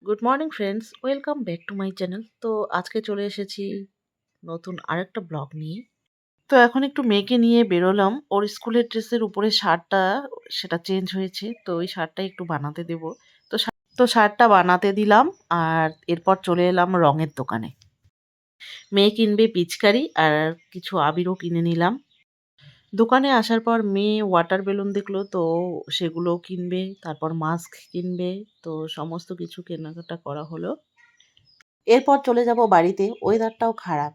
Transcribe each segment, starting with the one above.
Good morning friends, welcome back to my channel. তো আজকে চলে এসেছি নতুন আরেকটা ব্লগ নিয়ে। তো এখন একটু মেয়েকে নিয়ে বেরোলাম। ওর স্কুলের ড্রেসের উপরে শার্টটা সেটা চেঞ্জ হয়েছে, তো ওই শার্টটা একটু বানাতে দেব। তো শার্টটা বানাতে দিলাম আর এরপর চলে এলাম রঙের দোকানে। মেয়ে কিনবে পিচকারি আর কিছু আবিরও কিনে নিলাম। দোকানে আসার পর মেয়ে ওয়াটার বেলুন দেখলো, তো সেগুলোও কিনবে, তারপর মাস্ক কিনবে। তো সমস্ত কিছু কেনাকাটা করা হলো। এরপর চলে যাব বাড়িতে। ওয়েদারটাও খারাপ,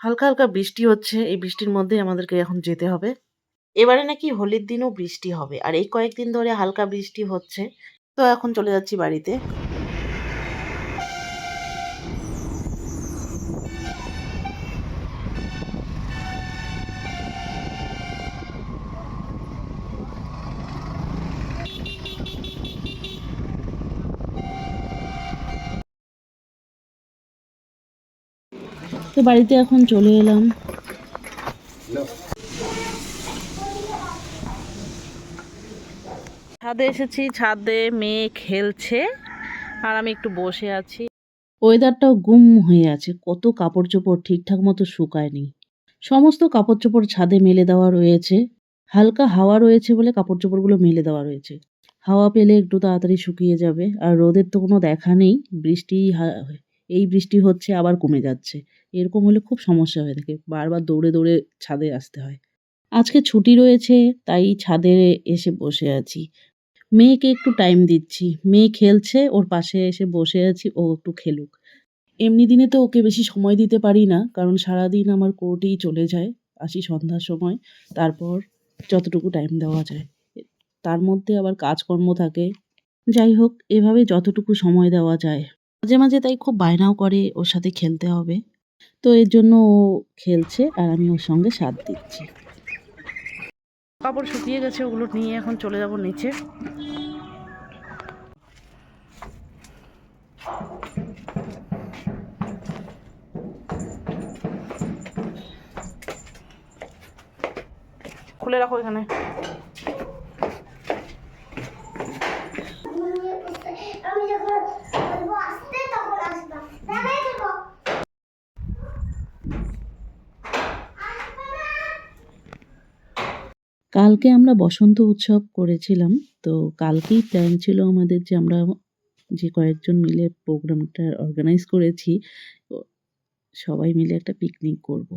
হালকা হালকা বৃষ্টি হচ্ছে। এই বৃষ্টির মধ্যেই আমাদেরকে এখন যেতে হবে। এবারে নাকি হোলির দিনও বৃষ্টি হবে, আর এই কয়েকদিন ধরে হালকা বৃষ্টি হচ্ছে। তো এখন চলে যাচ্ছি বাড়িতে। তো বাড়িতে এখন চলে এলাম। ছাদে এসেছি, ছাদে মেয়ে খেলছে আর আমি একটু বসে আছি। ওয়েদারটাও গুম হয়ে আছে, কত কাপড় চোপড় ঠিকঠাক মতো শুকায়নি। সমস্ত কাপড় চোপড় ছাদে মেলে দেওয়া রয়েছে। হালকা হাওয়া রয়েছে বলে কাপড় চোপড়গুলো মেলে দেওয়া রয়েছে। হাওয়া পেলে একটু তাড়াতাড়ি শুকিয়ে যাবে। আর রোদের তো কোনো দেখা নেই। এই বৃষ্টি হচ্ছে আবার কমে যাচ্ছে। এরকম হলে খুব সমস্যা হয়ে থাকে, বারবার দৌড়ে দৌড়ে ছাদে আসতে হয়। আজকে ছুটি রয়েছে, তাই ছাদে এসে বসে আছি। মেয়েকে একটু টাইম দিচ্ছি। মেয়ে খেলছে, ওর পাশে এসে বসে আছি, ও একটু খেলুক। এমনি দিনে তো ওকে বেশি সময় দিতে পারি না, কারণ সারাদিন আমার কোর্টেই চলে যায়। আসি সন্ধ্যার সময়, তারপর যতটুকু টাইম দেওয়া যায়। তার মধ্যে আবার কাজকর্ম থাকে। যাই হোক, এভাবে যতটুকু সময় দেওয়া যায়। মাঝে মাঝে তাই খুব বায়নাও করে ওর সাথে খেলতে হবে। তো এর জন্য ও খেলছে আর আমি ওর সঙ্গে সাথ দিচ্ছি। কাপড় শুকিয়ে গেছে, ওগুলো নিয়ে এখন চলে যাব নিচে। খুলে রাখো এখানে। কালকে আমরা বসন্ত উৎসব করেছিলাম। তো কালকেই প্ল্যান ছিল আমাদের যে আমরা যে কয়েকজন মিলে প্রোগ্রামটা অর্গানাইজ করেছি, তো সবাই মিলে একটা পিকনিক করব।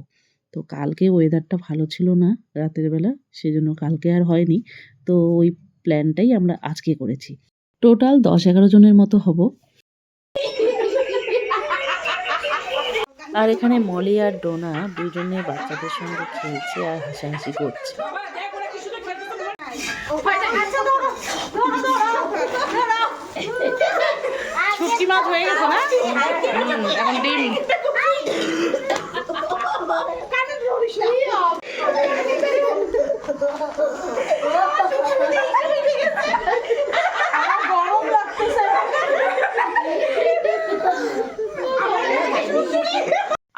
তো কালকে ওয়েদারটা ভালো ছিল না রাতের বেলা, সেজন্য কালকে আর হয়নি। তো ওই প্ল্যানটাই আমরা আজকে করেছি। টোটাল 10-11 জনের মতো হব। আর এখানে মলি আর ডোনা দুজনে বাচ্চাদের সঙ্গে খেলছে আর হাসাহাসি করছে। শুটকি মাছ হয়ে গেছে না? এখন ডিম।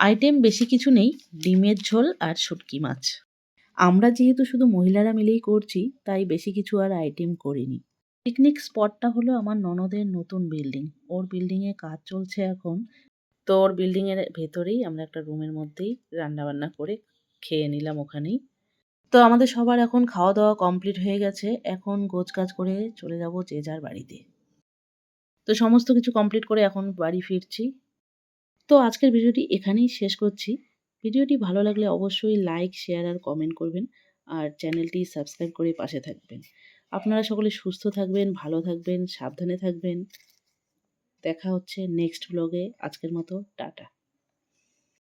আইটেম বেশি কিছু নেই, ডিমের ঝোল আর শুটকি মাছ। আমরা যেহেতু শুধু মহিলারা মিলেই করছি, তাই বেশি কিছু আর আইটেম করিনি। পিকনিক স্পটটা হলো আমার ননদের নতুন বিল্ডিং। ওর বিল্ডিংয়ে কাজ চলছে এখন। তো ওর বিল্ডিংয়ের ভেতরেই আমরা একটা রুমের মধ্যেই রান্নাবান্না করে খেয়ে নিলাম ওখানেই। তো আমাদের সবার এখন খাওয়া দাওয়া কমপ্লিট হয়ে গেছে। এখন গোছগাছ করে চলে যাব যে যার বাড়িতে। তো সমস্ত কিছু কমপ্লিট করে এখন বাড়ি ফিরছি। তো আজকের ভিডিওটি এখানেই শেষ করছি। ভিডিওটি ভালো লাগলে অবশ্যই লাইক, শেয়ার আর কমেন্ট করবেন। আর চ্যানেলটি সাবস্ক্রাইব করে পাশে থাকবেন। আপনারা সকলে সুস্থ থাকবেন, ভালো থাকবেন, সাবধানে থাকবেন। দেখা হচ্ছে নেক্সট ব্লগে। আজকের মতো টাটা।